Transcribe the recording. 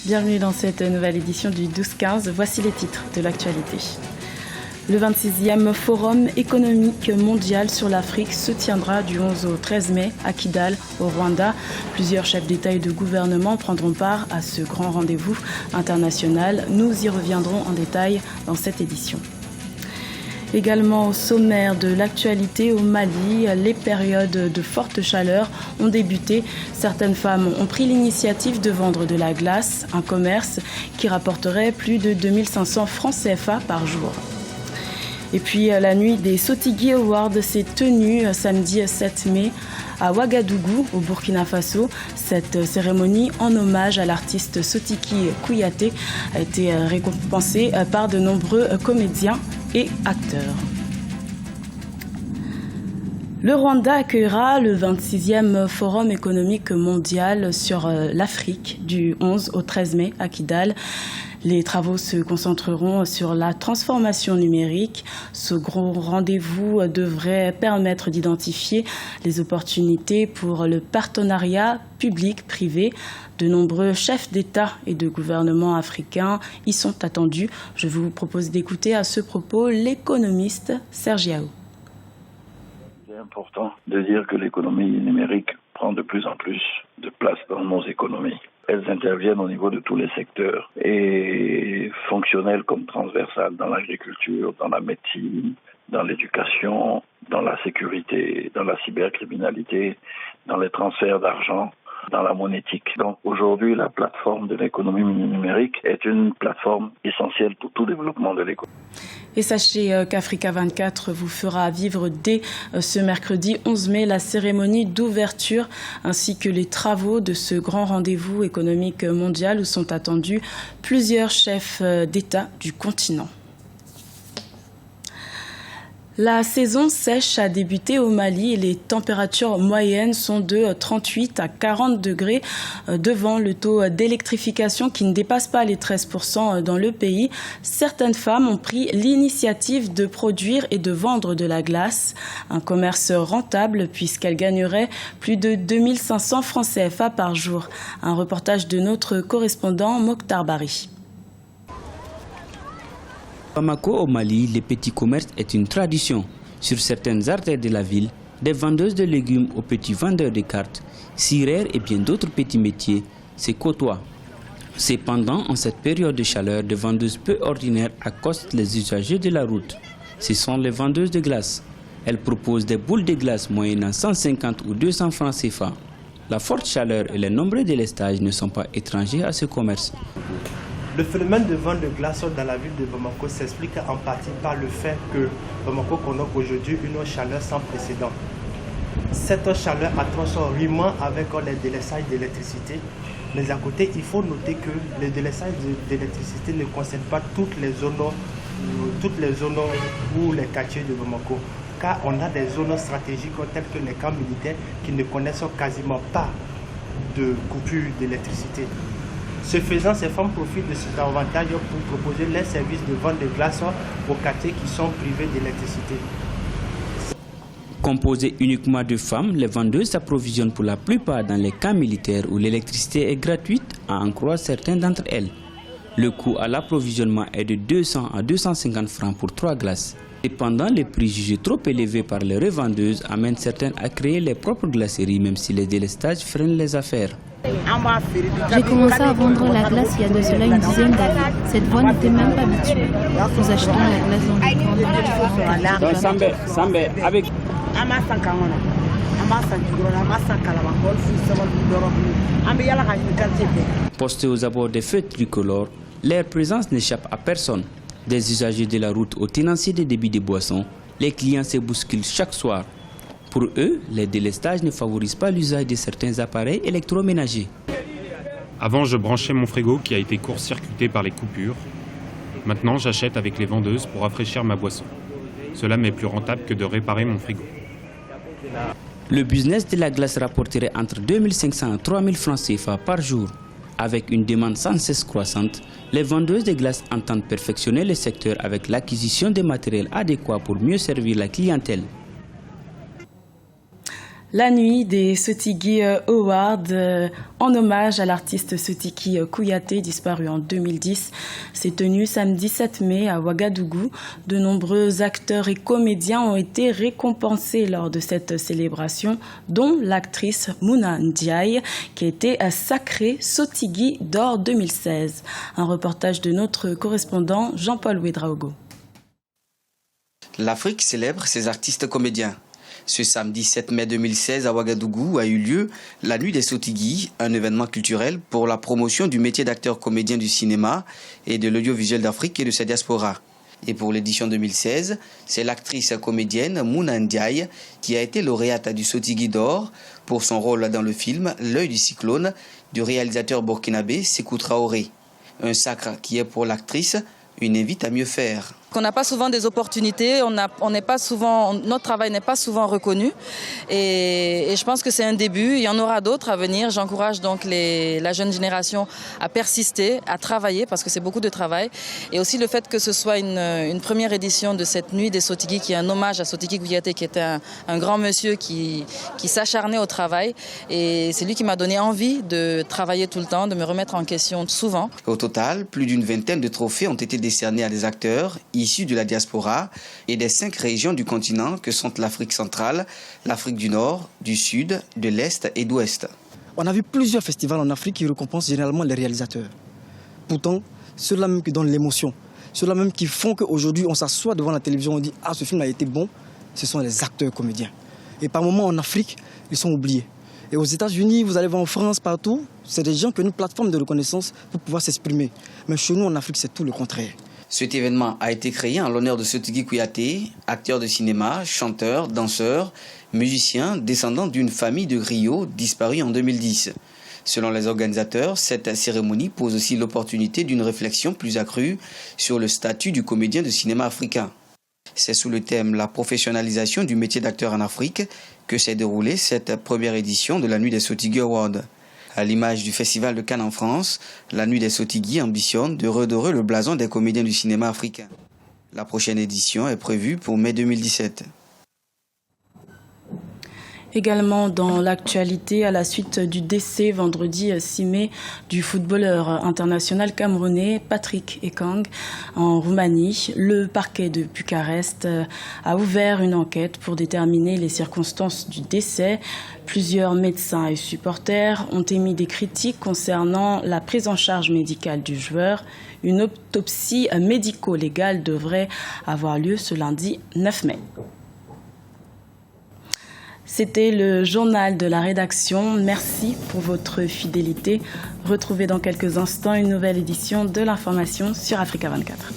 Bienvenue dans cette nouvelle édition du 12-15. Voici les titres de l'actualité. Le 26e Forum économique mondial sur l'Afrique se tiendra du 11 au 13 mai à Kigali, au Rwanda. Plusieurs chefs d'État et de gouvernement prendront part à ce grand rendez-vous international. Nous y reviendrons en détail dans cette édition. Également au sommaire de l'actualité au Mali, les périodes de forte chaleur ont débuté. Certaines femmes ont pris l'initiative de vendre de la glace, un commerce qui rapporterait plus de 2500 francs CFA par jour. Et puis la nuit des Sotigi Awards s'est tenue samedi 7 mai à Ouagadougou, au Burkina Faso. Cette cérémonie en hommage à l'artiste Sotiki Kouyaté a été récompensée par de nombreux comédiens et acteurs. Le Rwanda accueillera le 26e Forum économique mondial sur l'Afrique du 11 au 13 mai à Kigali. Les travaux se concentreront sur la transformation numérique. Ce gros rendez-vous devrait permettre d'identifier les opportunités pour le partenariat public-privé. De nombreux chefs d'État et de gouvernement africains y sont attendus. Je vous propose d'écouter à ce propos l'économiste Serge Yao. C'est important de dire que l'économie numérique prend de plus en plus de place dans nos économies. Elles interviennent au niveau de tous les secteurs, et fonctionnelles comme transversales, dans l'agriculture, dans la médecine, dans l'éducation, dans la sécurité, dans la cybercriminalité, dans les transferts d'argent, dans la monétique. Donc aujourd'hui, la plateforme de l'économie numérique est une plateforme essentielle pour tout développement de l'économie. Et sachez qu'Africa 24 vous fera vivre dès ce mercredi 11 mai la cérémonie d'ouverture ainsi que les travaux de ce grand rendez-vous économique mondial où sont attendus plusieurs chefs d'État du continent. La saison sèche a débuté au Mali et les températures moyennes sont de 38 à 40 degrés devant le taux d'électrification qui ne dépasse pas les 13% dans le pays. Certaines femmes ont pris l'initiative de produire et de vendre de la glace, un commerce rentable puisqu'elles gagneraient plus de 2500 francs CFA par jour. Un reportage de notre correspondant Mokhtar Bari. Bamako au Mali, les petits commerces est une tradition. Sur certaines artères de la ville, des vendeuses de légumes aux petits vendeurs de cartes, cirères et bien d'autres petits métiers se côtoient. Cependant, en cette période de chaleur, des vendeuses peu ordinaires accostent les usagers de la route. Ce sont les vendeuses de glace. Elles proposent des boules de glace moyennant 150 ou 200 francs CFA. La forte chaleur et les nombreux délestages ne sont pas étrangers à ce commerce. Le phénomène de vente de glaçons dans la ville de Bamako s'explique en partie par le fait que Bamako connaît aujourd'hui une chaleur sans précédent. Cette chaleur atroce rime avec les délestages d'électricité, mais à côté, il faut noter que les délestages d'électricité ne concernent pas toutes les zones ou les quartiers de Bamako, car on a des zones stratégiques telles que les camps militaires qui ne connaissent quasiment pas de coupure d'électricité. Ce faisant, ces femmes profitent de cet avantage pour proposer leurs services de vente de glaçons aux quartiers qui sont privés d'électricité. Composées uniquement de femmes, les vendeuses s'approvisionnent pour la plupart dans les camps militaires où l'électricité est gratuite, à en croire certains d'entre elles. Le coût à l'approvisionnement est de 200 à 250 francs pour 3 glaces. Cependant, les prix jugés trop élevés par les revendeuses amènent certaines à créer leurs propres glaceries, même si les délestages freinent les affaires. J'ai commencé à vendre la glace il y a de cela une dizaine d'années. Cette voie n'était même pas habituée. Nous achetons la glace dans les grands. Postés aux abords des feux tricolores, leur présence n'échappe à personne. Des usagers de la route aux tenanciers des débits de boissons, les clients se bousculent chaque soir. Pour eux, les délestages ne favorisent pas l'usage de certains appareils électroménagers. Avant, je branchais mon frigo qui a été court-circuité par les coupures. Maintenant, j'achète avec les vendeuses pour rafraîchir ma boisson. Cela m'est plus rentable que de réparer mon frigo. Le business de la glace rapporterait entre 2500 et 3000 francs CFA par jour. Avec une demande sans cesse croissante, les vendeuses de glace entendent perfectionner le secteur avec l'acquisition de matériel adéquat pour mieux servir la clientèle. La nuit des Sotigui Awards en hommage à l'artiste Sotiki Kouyaté, disparu en 2010, s'est tenue samedi 7 mai à Ouagadougou. De nombreux acteurs et comédiens ont été récompensés lors de cette célébration, dont l'actrice Mouna Ndiaye, qui a été sacrée Sotigui d'or 2016. Un reportage de notre correspondant Jean-Paul Ouedraogo. L'Afrique célèbre ses artistes comédiens. Ce samedi 7 mai 2016 à Ouagadougou a eu lieu la Nuit des Sotigui, un événement culturel pour la promotion du métier d'acteur comédien du cinéma et de l'audiovisuel d'Afrique et de sa diaspora. Et pour l'édition 2016, c'est l'actrice comédienne Mouna Ndiaye qui a été lauréate du Sotigui d'or pour son rôle dans le film L'œil du cyclone du réalisateur burkinabé Sékou Traoré. Un sacre qui est pour l'actrice une invite à mieux faire. On n'a pas souvent des opportunités, notre travail n'est pas souvent reconnu et je pense que c'est un début, il y en aura d'autres à venir. J'encourage donc la jeune génération à persister, à travailler parce que c'est beaucoup de travail et aussi le fait que ce soit une première édition de cette nuit des Sotigui qui est un hommage à Sotiki Kouyaté qui était un grand monsieur qui s'acharnait au travail et c'est lui qui m'a donné envie de travailler tout le temps, de me remettre en question souvent. Au total, plus d'une vingtaine de trophées ont été décernés à des acteurs issus de la diaspora et des 5 régions du continent que sont l'Afrique centrale, l'Afrique du Nord, du Sud, de l'Est et d'Ouest. On a vu plusieurs festivals en Afrique qui récompensent généralement les réalisateurs. Pourtant, ceux-là même qui donnent l'émotion, ceux-là même qui font qu'aujourd'hui on s'assoit devant la télévision et on dit « Ah, ce film a été bon », ce sont les acteurs comédiens. Et par moments en Afrique, ils sont oubliés. Et aux États-Unis, vous allez voir en France, partout, c'est des gens qui ont une plateforme de reconnaissance pour pouvoir s'exprimer. Mais chez nous en Afrique, c'est tout le contraire. Cet événement a été créé en l'honneur de Sotiki Kouyaté, acteur de cinéma, chanteur, danseur, musicien, descendant d'une famille de griots disparue en 2010. Selon les organisateurs, cette cérémonie pose aussi l'opportunité d'une réflexion plus accrue sur le statut du comédien de cinéma africain. C'est sous le thème « La professionnalisation du métier d'acteur en Afrique » que s'est déroulée cette première édition de la Nuit des Sotigui Awards. À l'image du Festival de Cannes en France, la Nuit des Sotigui ambitionne de redorer le blason des comédiens du cinéma africain. La prochaine édition est prévue pour mai 2017. Également dans l'actualité, à la suite du décès vendredi 6 mai du footballeur international camerounais Patrick Ekang en Roumanie, le parquet de Bucarest a ouvert une enquête pour déterminer les circonstances du décès. Plusieurs médecins et supporters ont émis des critiques concernant la prise en charge médicale du joueur. Une autopsie médico-légale devrait avoir lieu ce lundi 9 mai. C'était le journal de la rédaction. Merci pour votre fidélité. Retrouvez dans quelques instants une nouvelle édition de l'information sur Africa 24.